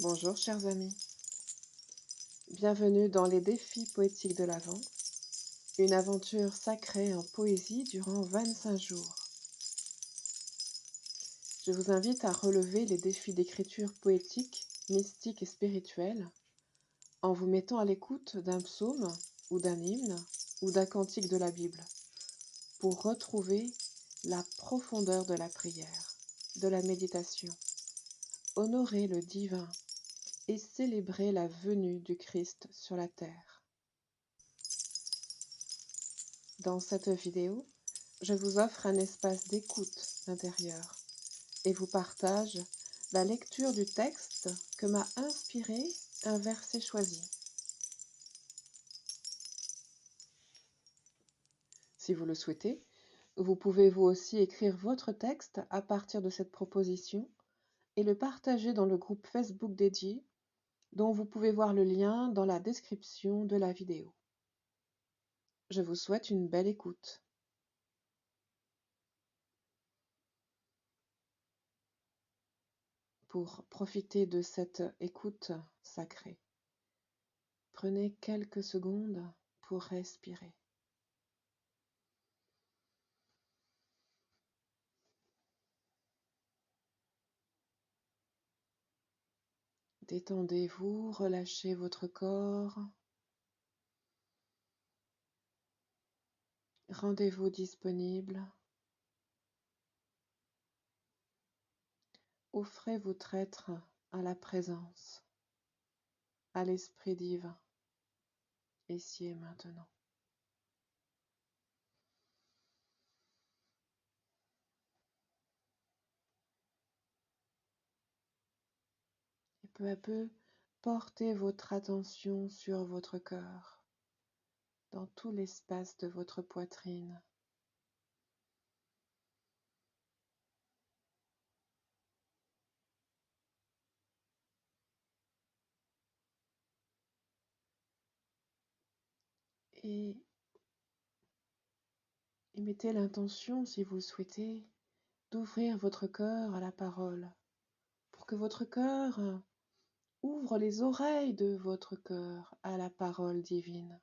Bonjour chers amis, bienvenue dans les défis poétiques de l'Avent, une aventure sacrée en poésie durant 25 jours. Je vous invite à relever les défis d'écriture poétique, mystique et spirituelle en vous mettant à l'écoute d'un psaume ou d'un hymne ou d'un cantique de la Bible pour retrouver la profondeur de la prière, de la méditation, honorer le divin et célébrer la venue du Christ sur la terre. Dans cette vidéo, je vous offre un espace d'écoute intérieure et vous partage la lecture du texte que m'a inspiré un verset choisi. Si vous le souhaitez, vous pouvez vous aussi écrire votre texte à partir de cette proposition et le partager dans le groupe Facebook dédié dont vous pouvez voir le lien dans la description de la vidéo. Je vous souhaite une belle écoute. Pour profiter de cette écoute sacrée, prenez quelques secondes pour respirer. Détendez-vous, relâchez votre corps. Rendez-vous disponible. Offrez votre être à la présence, à l'Esprit divin, ici et maintenant. Et peu à peu, portez votre attention sur votre cœur, dans tout l'espace de votre poitrine. Et mettez l'intention, si vous le souhaitez, d'ouvrir votre cœur à la parole, pour que votre cœur ouvre les oreilles de votre cœur à la parole divine.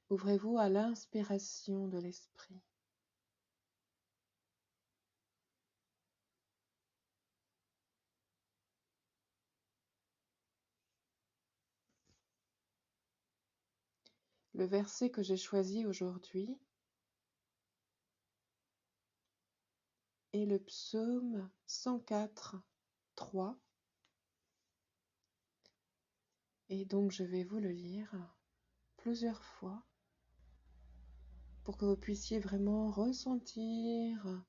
Ouvrez-vous à l'inspiration de l'esprit. Le verset que j'ai choisi aujourd'hui est le psaume 104, 3. Et donc je vais vous le lire plusieurs fois pour que vous puissiez vraiment ressentir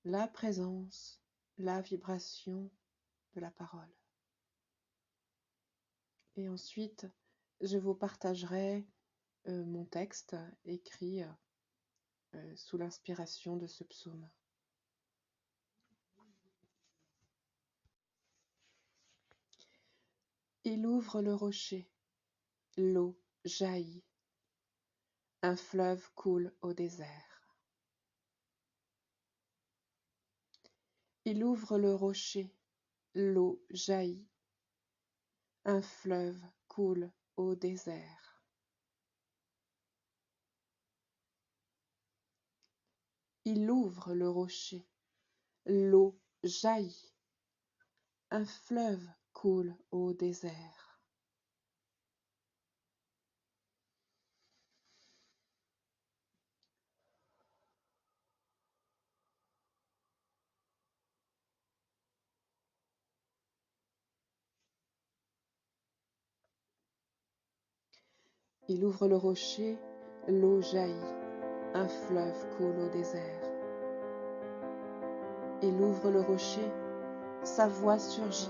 la présence, la vibration de la parole. Et ensuite, je vous partagerai mon texte écrit sous l'inspiration de ce psaume. Il ouvre le rocher, l'eau jaillit, un fleuve coule au désert. Il ouvre le rocher, l'eau jaillit, un fleuve coule au désert. Il ouvre le rocher, l'eau jaillit, un fleuve coule au désert. Il ouvre le rocher, l'eau jaillit, un fleuve coule au désert. Il ouvre le rocher, sa voix surgit.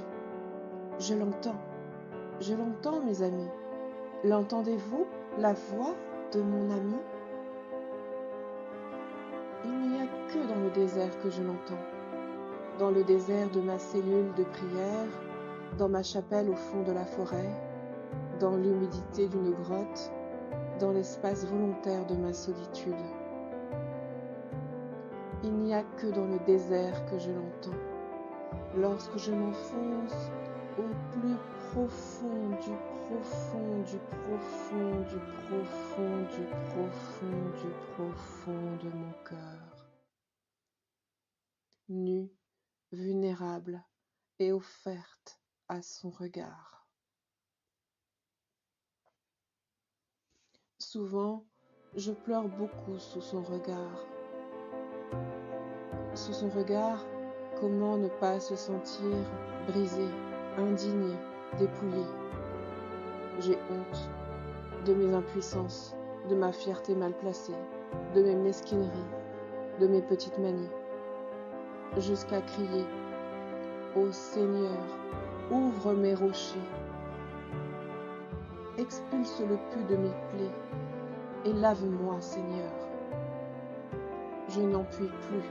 Je l'entends mes amis. L'entendez-vous, la voix de mon ami? Il n'y a que dans le désert que je l'entends. Dans le désert de ma cellule de prière, dans ma chapelle au fond de la forêt, dans l'humidité d'une grotte, dans l'espace volontaire de ma solitude. Il n'y a que dans le désert que je l'entends, lorsque je m'enfonce au plus profond du profond du profond du profond du profond du profond de mon cœur, nue, vulnérable et offerte à son regard. Souvent, je pleure beaucoup sous son regard. Sous son regard, comment ne pas se sentir brisé, indigne, dépouillé. J'ai honte de mes impuissances, de ma fierté mal placée, de mes mesquineries, de mes petites manies, jusqu'à crier: Ô Seigneur, ouvre mes rochers, expulse le pu de mes plaies, et lave-moi, Seigneur. Je n'en puis plus.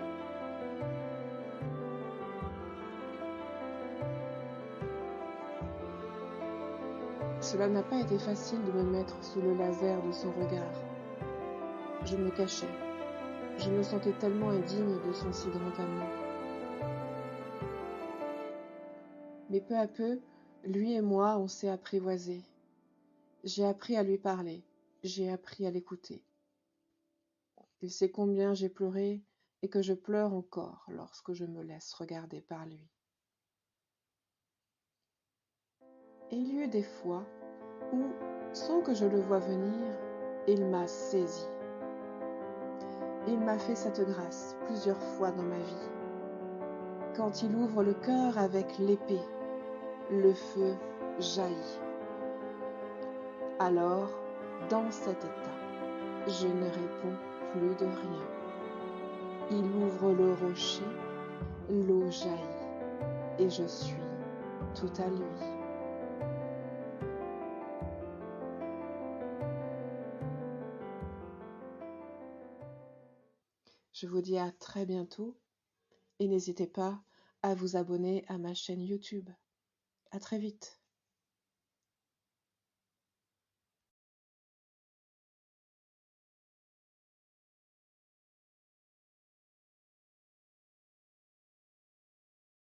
Cela n'a pas été facile de me mettre sous le laser de son regard. Je me cachais. Je me sentais tellement indigne de son si grand amour. Mais peu à peu, lui et moi, on s'est apprivoisés. J'ai appris à lui parler. J'ai appris à l'écouter. Il sait combien j'ai pleuré et que je pleure encore lorsque je me laisse regarder par lui. Et il y eut des fois où, sans que je le voie venir, il m'a saisi. Il m'a fait cette grâce plusieurs fois dans ma vie. Quand il ouvre le cœur avec l'épée, le feu jaillit. Alors, dans cet état, je ne réponds plus de rien. Il ouvre le rocher, l'eau jaillit, et je suis tout à lui. Je vous dis à très bientôt et n'hésitez pas à vous abonner à ma chaîne YouTube. À très vite.